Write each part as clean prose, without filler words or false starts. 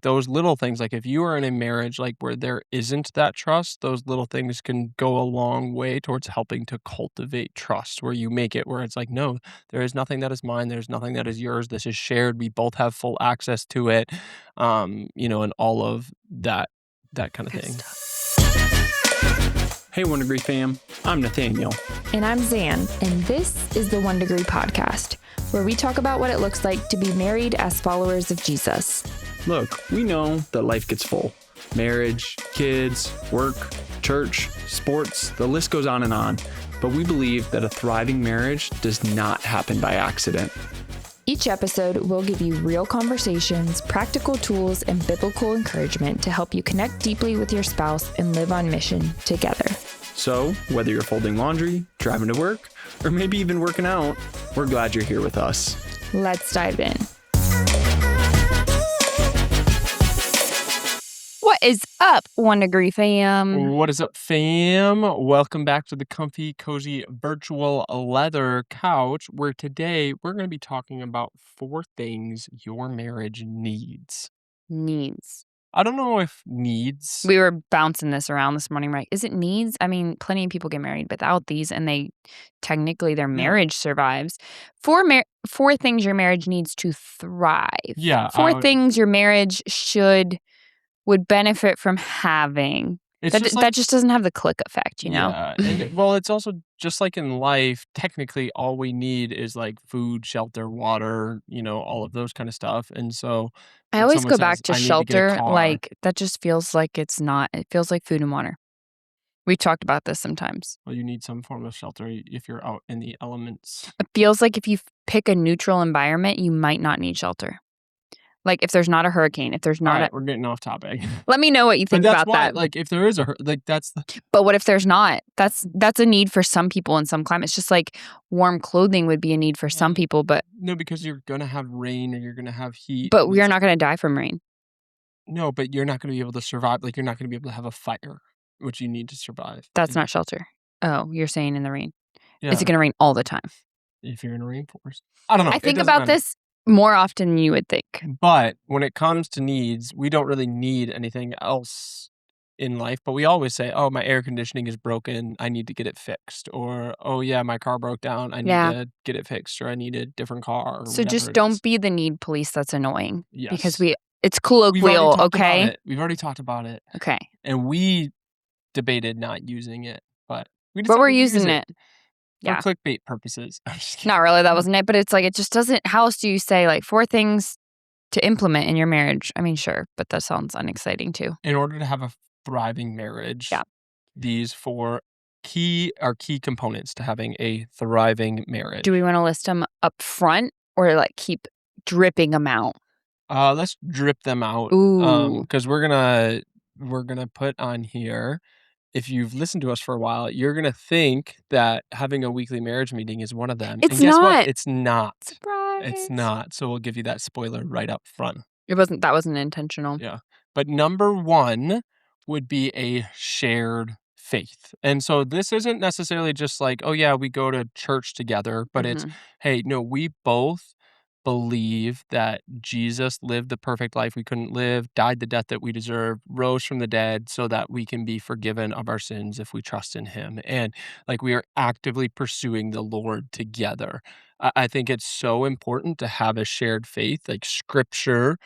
those little things, like if you are in a marriage like where there isn't that trust, those little things can go a long way towards helping to cultivate trust, where you make it where it's like, no, there is nothing that is mine, there's nothing that is yours, this is shared, we both have full access to it, and all of that kind of Good thing. stuff. Hey, 1 Degree fam, I'm Nathaniel. And I'm Zan, and this is the 1 Degree Podcast, where we talk about what it looks like to be married as followers of Jesus. Look, we know that life gets full. Marriage, kids, work, church, sports, the list goes on and on. But we believe that a thriving marriage does not happen by accident. Each episode will give you real conversations, practical tools, and biblical encouragement to help you connect deeply with your spouse and live on mission together. So, whether you're folding laundry, driving to work, or maybe even working out, we're glad you're here with us. Let's dive in. What is up, 1 Degree fam? What is up, fam? Welcome back to the comfy, cozy, virtual leather couch, where today we're going to be talking about 4 things your marriage needs. Needs. I don't know if needs. We were bouncing this around this morning, right? Is it needs? I mean, plenty of people get married without these, and their marriage survives. 4 things your marriage needs to thrive. Yeah. 4 things your marriage would benefit from having. That just doesn't have the click effect, you know? Yeah. And, well, it's also just like in life, technically all we need is like food, shelter, water, all of those kind of stuff. And so I when always someone go says, back to "I need to get a shelter, car," like that just feels like it feels like food and water. We've talked about this sometimes. well, you need some form of shelter if you're out in the elements. It feels like if you pick a neutral environment, you might not need shelter. Like if there's not a hurricane, if there's All not right, we're getting off topic. Let me know what you But think that's about why, that. like, if there is that's the... But what if there's not? That's a need for some people in some climates. Just like warm clothing would be a need for some people, but No, because you're going to have rain or you're going to have heat. but we are not going to die from rain. No, but you're not going to be able to survive. Like, you're not going to be able to have a fire, which you need to survive. That's not shelter. Oh, you're saying in the rain. Yeah. Is it going to rain all the time? If you're in a rainforest. I don't know. I think about this more often than you would think. But when it comes to needs, we don't really need anything else in life. But we always say, oh, my air conditioning is broken, I need to get it fixed. Or, oh, yeah, my car broke down, I need to get it fixed. Or I need a different car. Or So just it don't is. be the need police that's annoying. Yes. Because it's colloquial, okay? We've already talked about it. Okay. And we debated not using it. But we're using it. For clickbait purposes. I'm just kidding. Not really, that wasn't it. But it's like, it just doesn't, how else do you say like 4 things to implement in your marriage? I mean, sure, but that sounds unexciting too. In order to have a thriving marriage, these 4 key components to having a thriving marriage. Do we want to list them up front or like keep dripping them out? Let's drip them out. Ooh. Because we're gonna put on here. If you've listened to us for a while, you're going to think that having a weekly marriage meeting is one of them. It's and guess not. What? It's not. Surprise. It's not. So we'll give you that spoiler right up front. That wasn't intentional. Yeah. But number 1 would be a shared faith. And so this isn't necessarily just like, oh yeah, we go to church together, but it's, hey, no, we both believe that Jesus lived the perfect life we couldn't live, died the death that we deserve, rose from the dead so that we can be forgiven of our sins if we trust in him. And like we are actively pursuing the Lord together. I think it's so important to have a shared faith, like scripture.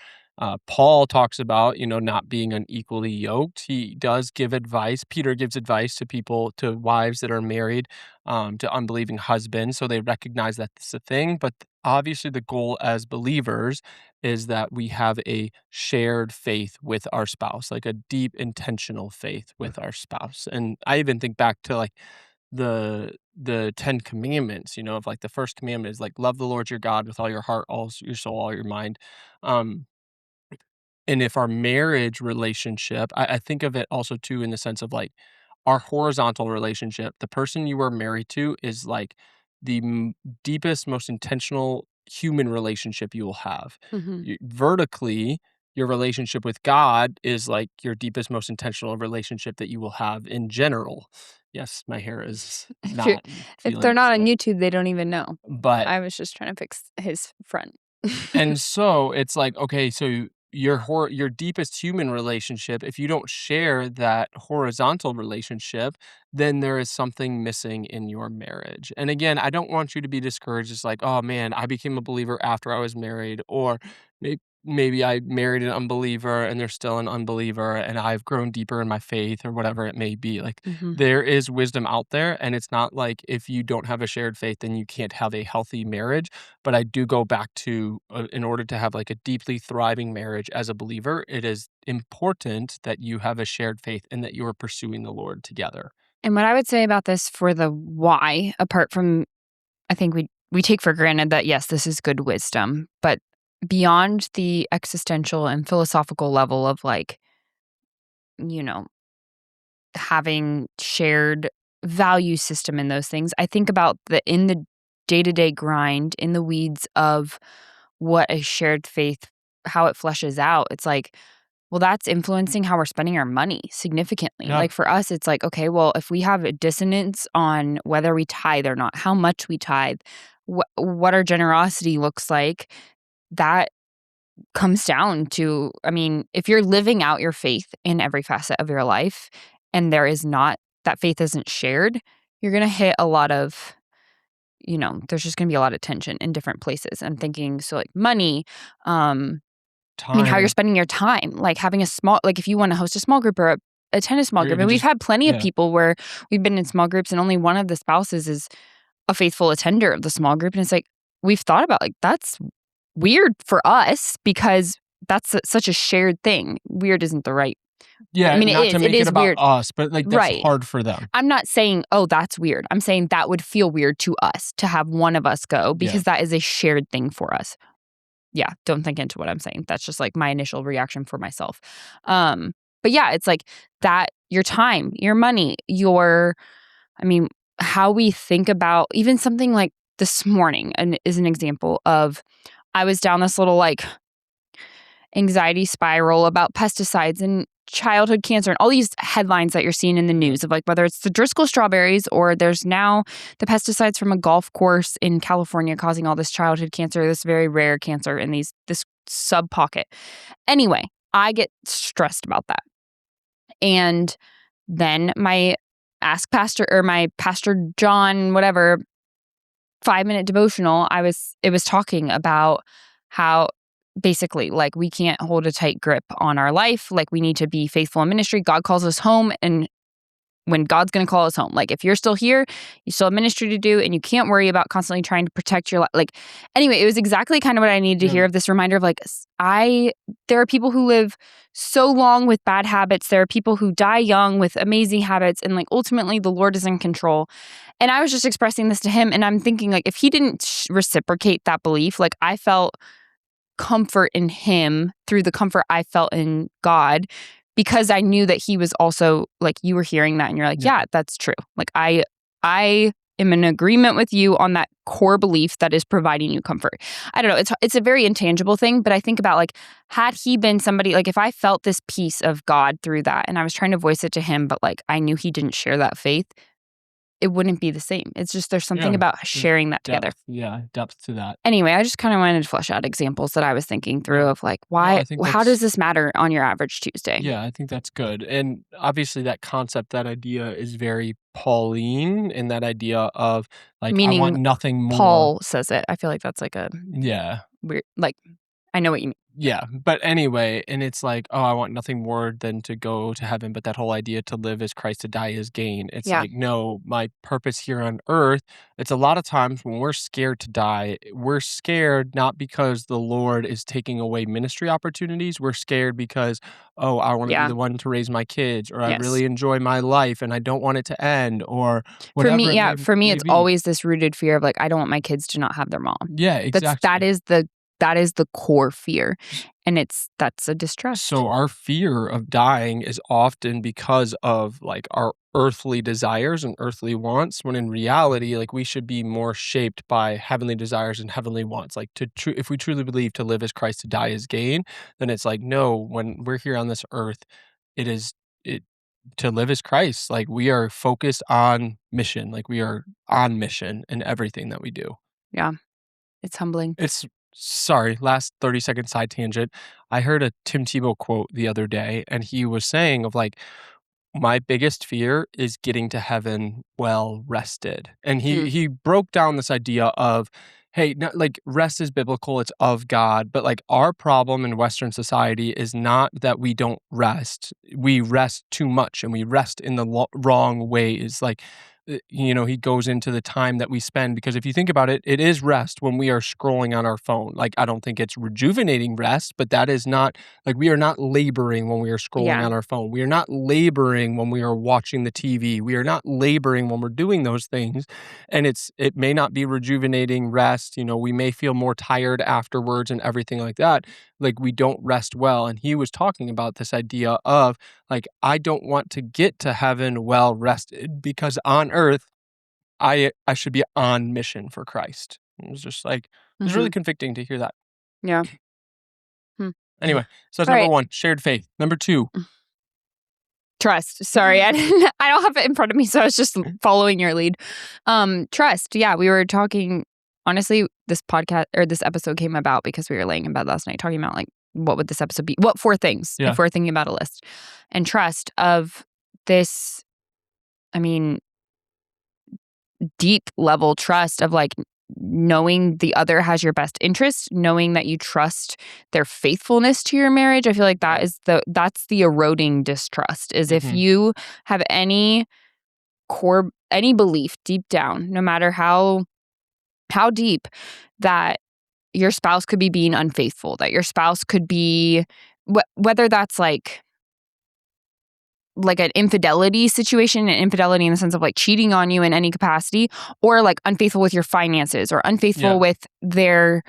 Paul talks about, not being unequally yoked. He does give advice. Peter gives advice to people, to wives that are married, to unbelieving husbands. So they recognize that this is a thing. But obviously the goal as believers is that we have a shared faith with our spouse, like a deep, intentional faith with our spouse. And I even think back to like the 10 commandments, of like the first commandment is like, love the Lord your God with all your heart, all your soul, all your mind. And if our marriage relationship, I think of it also too in the sense of like our horizontal relationship, the person you are married to is like the deepest, most intentional human relationship you will have. Vertically, your relationship with God is like your deepest, most intentional relationship that you will have in general. Yes, my hair is not. If they're not on YouTube, they don't even know. But I was just trying to fix his front. And so it's like, okay, so your deepest human relationship, if you don't share that horizontal relationship, then there is something missing in your marriage. And again, I don't want you to be discouraged. It's like, oh man, I became a believer after I was married, or maybe I married an unbeliever and they're still an unbeliever and I've grown deeper in my faith or whatever it may be. Like Mhm. there is wisdom out there, and it's not like if you don't have a shared faith, then you can't have a healthy marriage. But I do go back to, in order to have like a deeply thriving marriage as a believer, it is important that you have a shared faith and that you are pursuing the Lord together. And what I would say about this for the why, apart from I think we take for granted that, yes, this is good wisdom, but beyond the existential and philosophical level of, like, you know, having shared value system in those things, I think about in the day-to-day grind, in the weeds of what a shared faith how it fleshes out. It's like, well, that's influencing how we're spending our money significantly. Yeah. Like for us, it's like, okay, well, if we have a dissonance on whether we tithe or not, how much we tithe, what our generosity looks like, that comes down to, I mean, if you're living out your faith in every facet of your life and there is not, that faith isn't shared, you're going to hit a lot of, there's just going to be a lot of tension in different places. I'm thinking, so like money, I mean, how you're Time, spending your time, like having like if you want to host a small group or attend a small or group. even And we've just, had plenty of yeah, people where we've been in small groups and only one of the spouses is a faithful attender of the small group. And it's like, we've thought about like, that's weird for us because that's such a shared thing. Weird isn't the right. I yeah, mean, not to it make it is about weird. us, but like that's Right. hard for them. I'm not saying, oh, that's weird. I'm saying that would feel weird to us to have one of us go Yeah. because that is a shared thing for us. Yeah, don't think into what I'm saying. That's just like my initial reaction for myself. Um, but yeah, it's like that your time, your money, I mean, how we think about even something like this morning and is an example of I was down this little like anxiety spiral about pesticides and childhood cancer and all these headlines that you're seeing in the Yeah. news of like whether it's the Driscoll strawberries or there's now the pesticides from a golf course in California causing all this childhood cancer, this very rare cancer in this sub pocket. Anyway, I get stressed about that. And then my ask pastor or my pastor John whatever 5-minute devotional, it was talking about how basically like we can't hold a tight grip on our life, like we need to be faithful in ministry. God calls us home, and when God's going to call us home, like if you're still here, you still have ministry to do and you can't worry about constantly trying to protect your life. Like anyway, it was exactly kind of what I needed to Yeah. hear of this reminder of like there are people who live so long with bad habits. There are people who die young with amazing habits, and like ultimately the Lord is in control. And I was just expressing this to him, and I'm thinking like if he didn't reciprocate that belief, like I felt comfort in him through the comfort I felt in God because I knew that he was also like you were hearing that and you're like, Yeah. yeah, that's true. Like I am in agreement with you on that core belief that is providing you comfort. I don't know, it's a very intangible thing, but I think about like had he been somebody like if I felt this peace of God through that and I was trying to voice it to him but like I knew he didn't share that faith, it wouldn't be the same. It's just there's something Yeah. about There's sharing that together. depth. Yeah, depth to that. Anyway, I just kind of wanted to flesh out examples that I was thinking through Yeah. of like, No, why, I think how does that's this matter on your average Tuesday? yeah, I think that's good. And obviously that concept, that idea is very Pauline, in that idea of like I want Meaning, nothing more. Paul says it. I feel like that's like a Yeah. weird, like, I know what you mean. Yeah, but anyway, and it's like, "Oh, I want nothing more than to go to heaven," but that whole idea to live as Christ, to die is gain. It's Yeah. like, no, my purpose here on earth, it's a lot of times when we're scared to die, we're scared not because the Lord is taking away ministry opportunities, we're scared because, "Oh, I wanna be Yeah. the one to raise my kids," or "I Yes. really enjoy my life and I don't want it to end," or For whatever me, it yeah, for me, may it's be. always this rooted fear of like, I don't want my kids to not have their mom. Yeah, That exactly. is the core fear. And that's a distrust. So our fear of dying is often because of like our earthly desires and earthly wants, when in reality, like we should be more shaped by heavenly desires and heavenly wants. Like if we truly believe to live as Christ, to die as gain, then it's like, no, when we're here on this earth, it is it to live as Christ. Like we are focused on mission, like we are on mission in everything that we do. Yeah. It's humbling. It's sorry, last 30-second side tangent. I heard a Tim Tebow quote the other day, and he was saying of like, my biggest fear is getting to heaven well rested. And Mm, he broke down this idea of, hey, not like rest is biblical, it's of God, but like our problem in Western society is not that we don't rest. We rest too much and we rest in the wrong ways. Like, he goes into the time that we spend because if you think about it, it is rest when we are scrolling on our phone. Like, I don't think it's rejuvenating rest, but that is not like we are not laboring when we are scrolling yeah. on our phone. We are not laboring when we are watching the TV. We are not laboring when we're doing those things. And it may not be rejuvenating rest. We may feel more tired afterwards and everything like that. Like we don't rest well. And he was talking about this idea of like, I don't want to get to heaven well rested because on earth, I should be on mission for Christ. It was just like, it was really Mhm. convicting to hear that. Yeah. Hmm. Anyway, so that's All number right. one, shared faith. Number two, Trust. Sorry, I don't have it in front of me, so I was just following your lead. Trust. Yeah, we were talking honestly, this podcast or this episode came about because we were laying in bed last night talking about like what would this episode be? What four things yeah. if we're thinking about a list? And trust of this, I mean, deep level trust of like knowing the other has your best interest, knowing that you trust their faithfulness to your marriage. I feel like Yeah. that's the eroding distrust is if Mhm. you have any any belief deep down, no matter how deep, that your spouse could be being unfaithful, that your spouse could be whether that's like an infidelity situation, an infidelity in the sense of like cheating on you in any capacity, or like unfaithful with your finances, or unfaithful Yeah. with their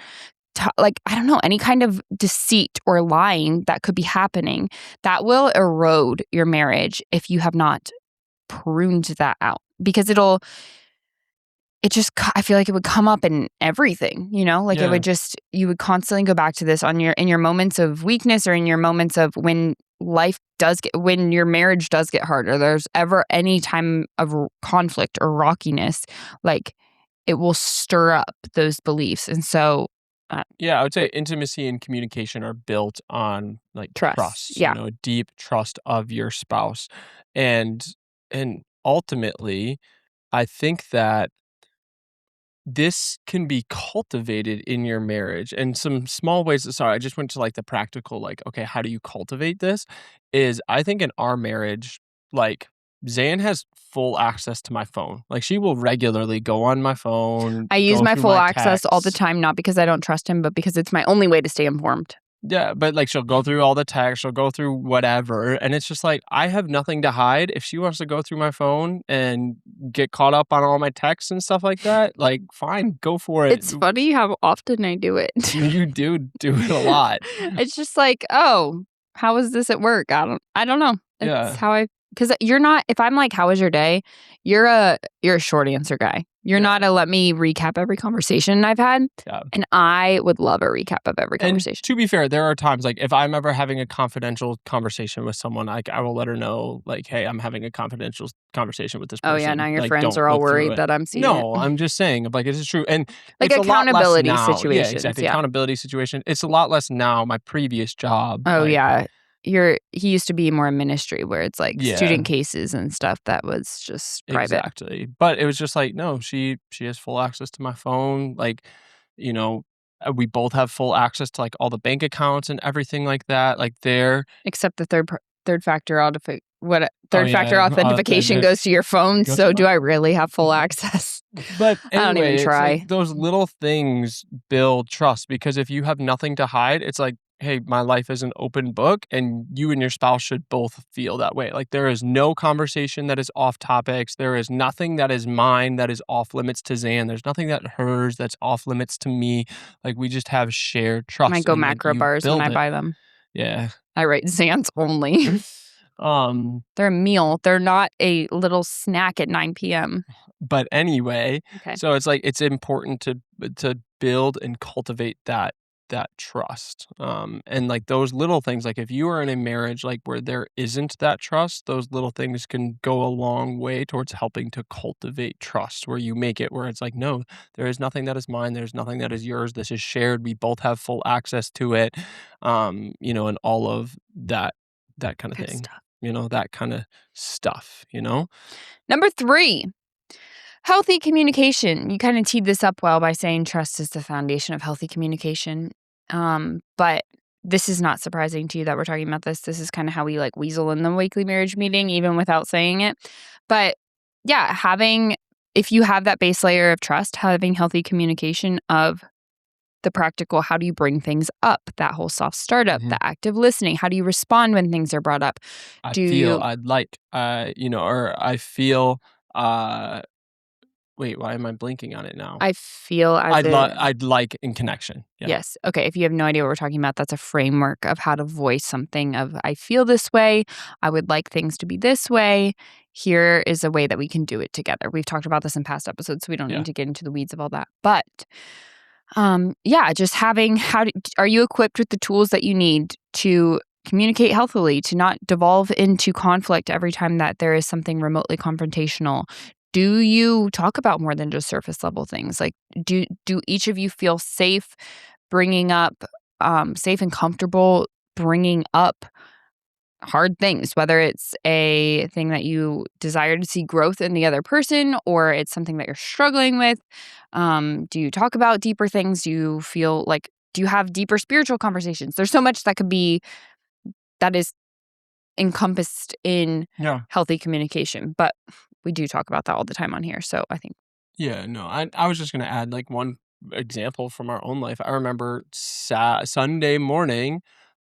like I don't know, any kind of deceit or lying that could be happening, that will erode your marriage if you have not pruned that out, because I feel like it would come up in everything, like it Yeah. would just, you would constantly go back to this in your moments of weakness, or in your moments of when when your marriage does get hard, or there's ever any time of conflict or rockiness, like it will stir up those beliefs. And so, uh, Yeah, I would say it, intimacy and communication are built on, like, trust. trust, Yeah. a deep trust of your spouse, and ultimately, I think that this can be cultivated in your marriage, and some small ways sorry, I just went to, like, the practical, like, okay, how do you cultivate this? Is I think in our marriage, like, Zan has full access to my phone. Like, she will regularly go on my phone, I use go my through full my access all the texts. time, not because I don't trust him, but because it's my only way to stay informed. Yeah, but, like, she'll go through all the texts, she'll go through whatever, and it's just like, I have nothing to hide. If she wants to go through my phone and get caught up on all my texts and stuff like that, like, fine, go for it. It's funny how often I do it. You do it a lot. It's just like, "Oh, how was this at work?" I don't know. It's Yeah, how I, because you're not, if I'm like, "How was your day?" You're a short answer guy. You're yeah, not a let me recap every conversation I've had, yeah. and I would love a recap of every And conversation. to be fair, there are times, like, if I'm ever having a confidential conversation with someone, like, I will let her know, like, "Hey, I'm having a confidential conversation with this Oh, yeah, now person, your like, friends don't are all look through worried it." that I'm seeing it. No, I'm just saying, like, it is true, and Like it's a lot less accountability now. Yeah, situations, exactly, yeah. accountability situation. It's a lot less now, my previous job, Oh, like yeah. He used to be more in ministry where it's like yeah, student cases and stuff that was just private. exactly, but it was just like, no, she has full access to my phone, like, you know, we both have full access to, like, all the bank accounts and everything like that, like, there Except the oh, third factor yeah, authentication the goes to your phone, go to so my do I really have full access? but I don't even anyway, it's like try. those little things build trust because if you have nothing to hide, it's like, "Hey, my life is an open book," and you and your spouse should both feel that way. Like, there is no conversation that is off topics. There is nothing that is mine that is off limits to Zan. There's nothing that hers that's off limits to me. Like, we just have shared I trust go and, like, macro you bars when build I it. buy them. Yeah. I write Zans only. Um, They're a meal. They're not a little snack at 9 p.m. but anyway, Okay. so it's like it's important to build and cultivate that that trust. And like those little things, like if you are in a marriage like where there isn't that trust, those little things can go a long way towards helping to cultivate trust, where you make it where it's like, no, there is nothing that is mine, there's nothing that is yours. This is shared. We both have full access to it. And all of that kind of Good thing. stuff. That kind of stuff. Number 3, healthy communication. You kind of teed this up well by saying trust is the foundation of healthy communication. But this is not surprising to you that we're talking about this. This is kind of how we like weasel in the weekly marriage meeting, even without saying it. But yeah, if you have that base layer of trust, having healthy communication of the practical, how do you bring things up? That whole soft startup, Mhm. the active listening. How do you respond when things are brought up? I Do feel you, I'd like, or I feel, uh wait, why am I blinking on it now? I feel as a I'd like in connection. Yeah. Yes. Okay. If you have no idea what we're talking about, that's a framework of how to voice something of I feel this way. I would like things to be this way. Here is a way that we can do it together. We've talked about this in past episodes, so we don't Yeah. need to get into the weeds of all that. But yeah, just having are you equipped with the tools that you need to communicate healthily, to not devolve into conflict every time that there is something remotely confrontational? Do you talk about more than just surface level things? Like, do each of you feel safe and comfortable bringing up hard things, whether it's a thing that you desire to see growth in the other person or it's something that you're struggling with? Do you talk about deeper things? Do you have deeper spiritual conversations? There's so much that is encompassed in Yeah. healthy communication, but we do talk about that all the time on here. So I think, Yeah, no, I was just gonna add, like, one example from our own life. I remember Sunday morning,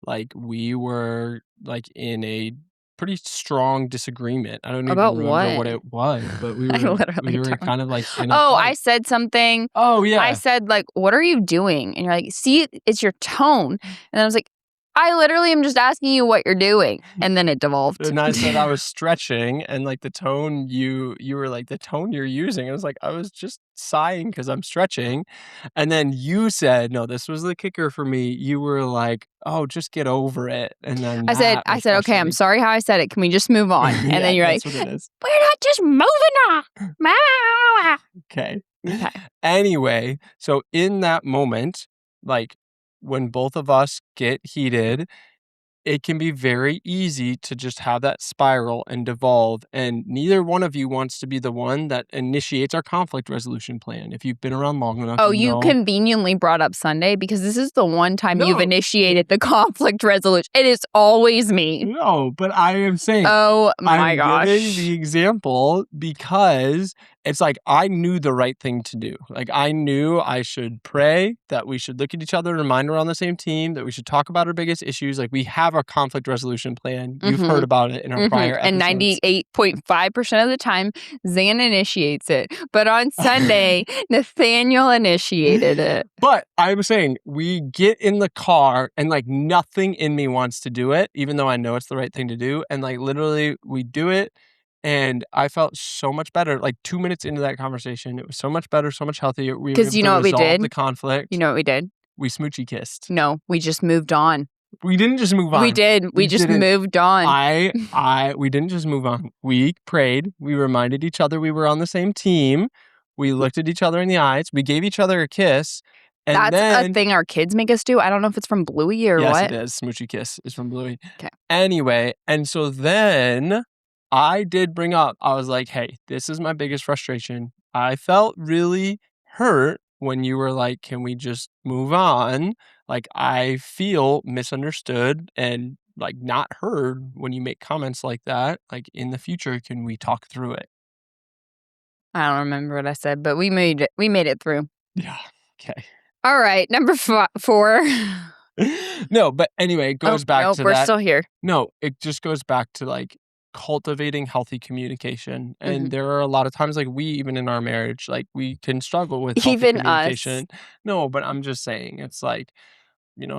like, we were, like, in a pretty strong disagreement. I don't even about remember what? what it was, but we I were literally we were don't. kind of, like, in a Oh, I fight. said something. Oh, I yeah. said, like, "What are you doing?" And you're like, "See, it's your tone." And I was like, "I literally am just asking you what you're doing." And then it devolved. And I said I was stretching, and, like, the tone you were like, "The tone you're using," I was like, "I was just sighing because 'cause I'm stretching." And then you said no, this was the kicker for me, you were like, "Oh, just get over it," and then I said that I was said, "Okay, I'm frustrating. sorry how I said it. Can we just move on?" And then Yeah, you're like, that's what it is. "We're not just moving on." Okay. Okay. Anyway, so in that moment, like, when both of us get heated, it can be very easy to just have that spiral and devolve, and neither one of you wants to be the one that initiates our conflict resolution plan. If you've been around long enough, Oh, you you know. conveniently brought up Sunday because this is the one time you've No, initiated the conflict resolution. It is always me. no, but I am saying Oh my I'm giving the gosh. example because it's like I knew the right thing to do. Like, I knew I should pray, that we should look at each other and remind we're on the same team, that we should talk about our biggest issues. Like, we have a conflict resolution plan. You've heard Mhm. about it in our Mhm. prior And episodes. 98.5% of the time, Zan initiates it. But on Sunday, Nathaniel initiated it. But I was saying, we get in the car and, like, nothing in me wants to do it, even though I know it's the right thing to do, and, like, literally, we do it, and I felt so much better, like, 2 minutes into that conversation, it was so much better, so much healthier, we were Because able you to know what we resolve did? the You conflict, know what we did? we smoochy kissed. No, we just moved on. We didn't just move We on. did. We We just didn't moved on. we didn't just move on. We prayed, we reminded each other we were on the same team, we looked at each other in the eyes, we gave each other a kiss, and That's a then thing our kids make us do. I don't know if it's from Bluey or yes, it what. is, smoochy kiss is from Bluey. Okay. Anyway, and so then I did bring up, I was like, "Hey, this is my biggest frustration. I felt really hurt when you were like, 'Can we just move on?' Like, I feel misunderstood and, like, not heard when you make comments like that. Like, in the future, can we talk through it?" I don't remember what I said, but we made it. We made it through. Yeah, okay. All right, number 4. No, but anyway, it Oh, goes back nope, to we're that. still here. No, it just goes back to, like, cultivating healthy communication, and Mhm. there are a lot of times, like, we even in our marriage, like, we can struggle with healthy Even us. communication. No, but I'm just saying, it's like,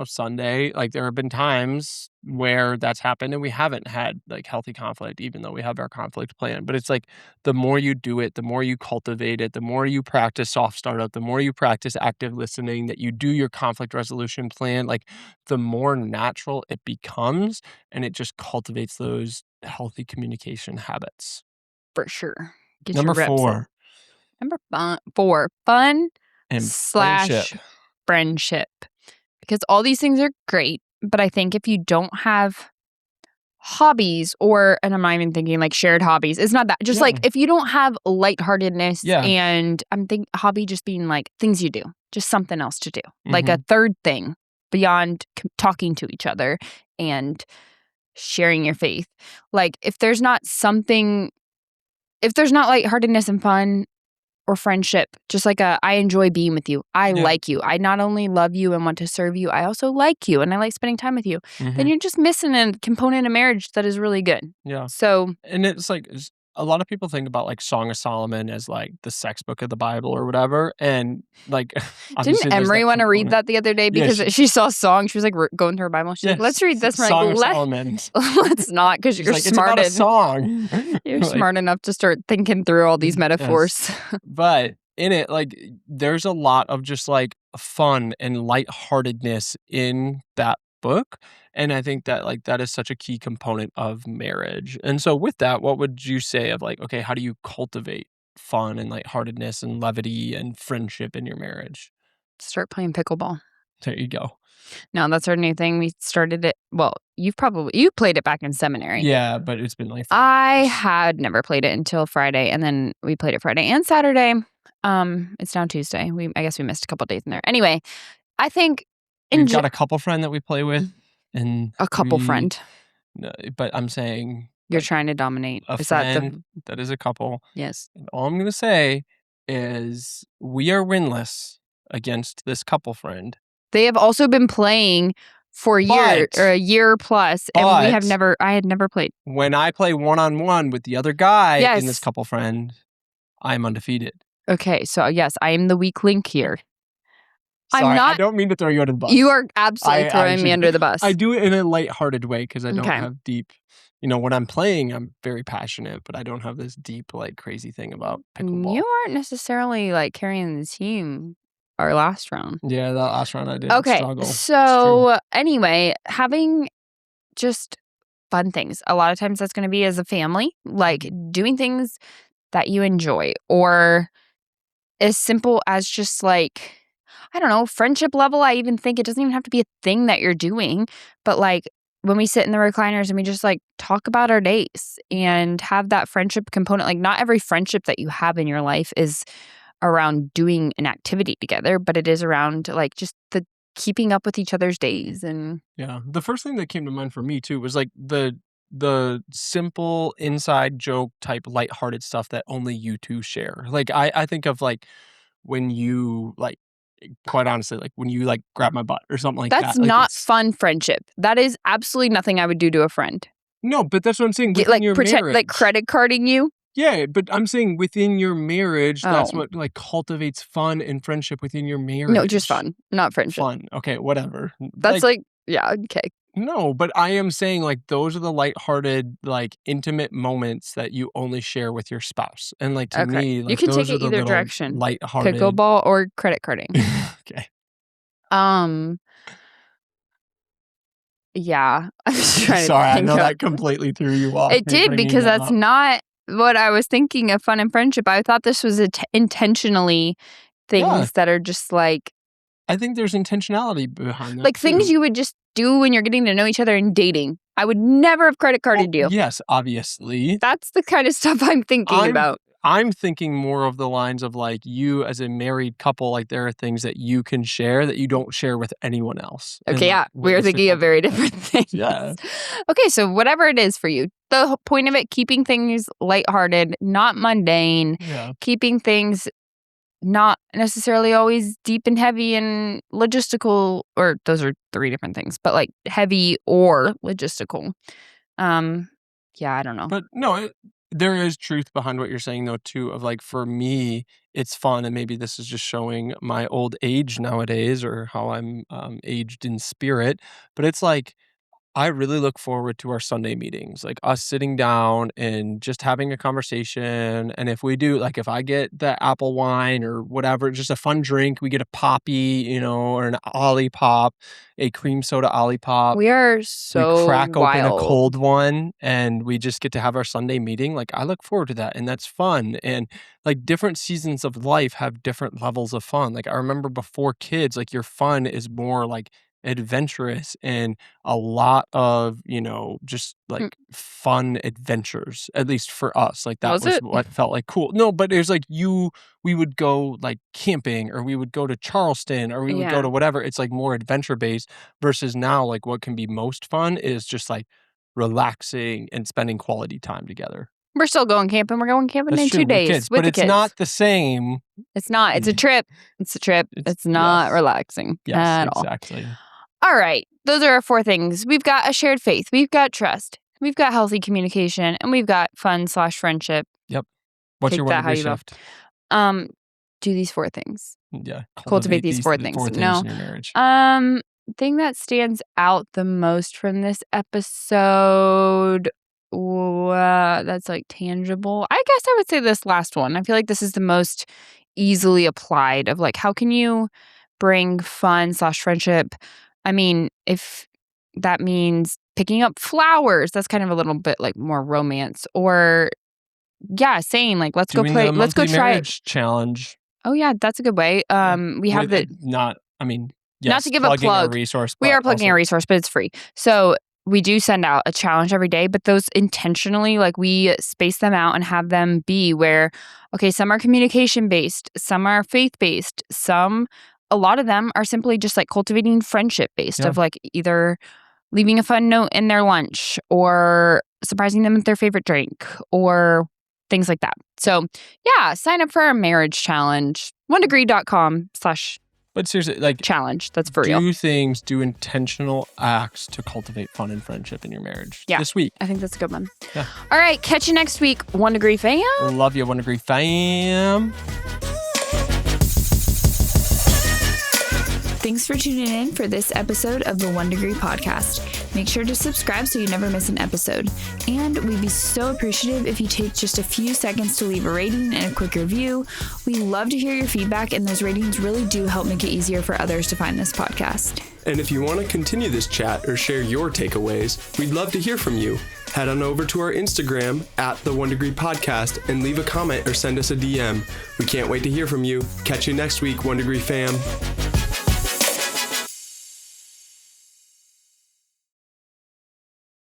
Sunday, like, there have been times where that's happened and we haven't had, like, healthy conflict even though we have our conflict plan, but it's like, the more you do it, the more you cultivate it, the more you practice soft startup, the more you practice active listening, that you do your conflict resolution plan, like, the more natural it becomes, and it just cultivates those healthy communication habits. For sure. Get your Number reps in. 4, Number 4, fun and friendship. slash friendship. Because all these things are great, but I think if you don't have hobbies and I'm not even thinking like shared hobbies. It's not that. Just like Yeah, if you don't have lightheartedness yeah, and I'm thinking hobby just being like things you do, just something else to do. Like a mhm, third thing beyond talking to each other and sharing your faith. Like if there's not lightheartedness and fun or friendship, just like I enjoy being with you. I yeah, like you. I not only love you and want to serve you, I also like you and I like spending time with you. Then mhm, you're just missing a component of marriage that is really good. yeah. So, And it's like a lot of people think about like Song of Solomon as like the sex book of the Bible or whatever, and like didn't obviously there's Emery that want to read component. that the other day Yeah, because she saw a song? She was like going through her Bible. She's like, "Let's yes, read this." We're like, Song of Solomon. let's not," because She's like, it's about a song. you're Like, smart enough to start thinking through all these yes, metaphors. but in it, like, there's a lot of just like fun and lightheartedness in that book. And I think that like that is such a key component of marriage. And so with that, what would you say of like, okay, how do you cultivate fun and lightheartedness and levity and friendship in your marriage? Start playing pickleball. There you go. No, that's our new thing. We started it. Well, you played it back in seminary. Yeah, but it's been like 5 I years. had never played it until Friday, and then we played it Friday and Saturday. It's now Tuesday. I guess we missed a couple days in there. Anyway, I think in We've got a couple friend that we play with, and a couple friend. no, but I'm saying You're like trying to dominate. a Is that friend the that is a couple. yes? And all I'm gonna say is we are winless against this couple friend. They have also been playing for a year or But a year plus, and we have but never. I had never played. when I play one-on-one with the other guy in this Yes. couple friend, I'm undefeated. Okay. So yes, I am the weak link here. I'm Sorry, I not. don't mean to throw you under the bus. You are absolutely I throwing me actually under the bus. I do it in a lighthearted way because I don't Okay. have deep when I'm playing, I'm very passionate, but I don't have this deep, like, crazy thing about pickleball. You aren't necessarily like carrying the team our last round. Yeah, that last round I did Okay. struggle. It's true. So anyway, having just fun things. A lot of times that's going to be as a family, like doing things that you enjoy or as simple as just like I don't know, friendship level. I even think it doesn't even have to be a thing that you're doing, but like when we sit in the recliners and we just like talk about our days and have that friendship component. Like not every friendship that you have in your life is around doing an activity together, but it is around like just the keeping up with each other's days and Yeah. The first thing that came to mind for me too was, like, the simple inside joke type lighthearted stuff that only you 2 share. Like, I think of, like, when you, like quite honestly, like, when you, like, grab my butt or something like that's that. Like, not it's fun friendship. That is absolutely nothing I would do to a friend. no, but that's what I'm saying Get within like your pretend like marriage. credit carding you. Yeah, but I'm saying within your marriage, Oh, that's what, like, cultivates fun and friendship within your no, just marriage. fun, not friendship. Fun. Okay, whatever. That's Like, like yeah, okay. no, but I am saying, like, those are the lighthearted, like, intimate moments that you only share with your spouse, and, like, to Okay. me, You like, can take those are it the either little direction. lighthearted. Pickleball or credit carding. Okay. Um, yeah. I was trying to Sorry, I think know of that completely threw you off, it me did bringing because that that's up. not what I was thinking of fun and friendship. I thought this was intentionally Yeah, things that are just I think there's intentionality behind that things too. you would just do when you're getting to know each other and dating. I would never have credit Well, carded you. yes, obviously. That's the kind of stuff I'm thinking I'm about. I'm thinking more of the lines of, like, you as a married couple, like, there are things that you can share that you don't share with anyone else, and, Okay, like, yeah, we are ways to thinking of very cultivate that. different things. Yeah. Okay, so whatever it is for you, the point of it, keeping things lighthearted, not mundane, Yeah. keeping things not necessarily always deep and heavy and logistical, or those are three different things, but like heavy or logistical. Um, yeah, I don't know. But no, There is truth behind what you're saying, though, too, of, like, for me, it's fun, and maybe this is just showing my old age nowadays or how I'm, aged in spirit, but it's like I really look forward to our Sunday meetings, like us sitting down and just having a conversation. And if we do, like, if I get the apple wine or whatever, just a fun drink, we get a poppy, or an Olipop, a cream soda Olipop. We are We so crack open a wild. cold one and we just get to have our Sunday meeting. Like, I look forward to that, and that's fun. And like different seasons of life have different levels of fun. Like, I remember before kids, like your fun is more like adventurous and a lot of, just Mm, like fun adventures, at least for us. Like, that was was it? what felt like cool. No, but it was like we would go like camping, or we would go to Charleston, or we would go Yeah. to whatever. It's like more adventure based versus now, like what can be most fun is just like relaxing and spending quality time together. We're still going camping. We're going camping That's in true 2 with days kids, with but the it's kids. not the same. It's not. It's a trip. It's a trip. It's It's not yes. relaxing Yes, at all. exactly. All right. Those are our 4 things. We've got a shared faith. We've got trust. We've got healthy communication, and we've got fun/friendship. Yep. What's Take your 1 that how degree you will. shift? Um, do these 4 things. Yeah, Cultivate cultivate these these 4 things. 4 things No. in your marriage. Thing that stands out the most from this episode, that's like tangible. I guess I would say this last one. I feel like this is the most easily applied of like, how can you bring fun/friendship? I mean, if that means picking up flowers, that's kind of a little bit like more romance. Or yeah, saying like, Doing the let's go monthly try. marriage challenge. Oh yeah, that's a good way. Yeah. We have With the not I mean, Not to yes, give a plugging a plug. resource, We but are plugging a also resource, but it's free. So we do send out a challenge every day, but those intentionally, like we space them out and have them be where, okay, some are communication based, some are faith based, a lot of them are simply just like cultivating friendship based yeah. of like either leaving a fun note in their lunch or surprising them with their favorite drink or things like that. So yeah, sign up for our marriage challenge, onedegree.com/challenge. But seriously, like, That's for real. do intentional acts to cultivate fun and friendship in your marriage Yeah. this week. I think that's a good one. Yeah. All right. Catch you next week. 1 Degree fam. Love you, 1 degree fam. Thanks for tuning in for this episode of the 1 Degree Podcast. Make sure to subscribe so you never miss an episode. And we'd be so appreciative if you take just a few seconds to leave a rating and a quick review. We love to hear your feedback, and those ratings really do help make it easier for others to find this podcast. And if you want to continue this chat or share your takeaways, we'd love to hear from you. Head on over to our Instagram at the 1 Degree Podcast and leave a comment or send us a DM. We can't wait to hear from you. Catch you next week, 1 Degree fam.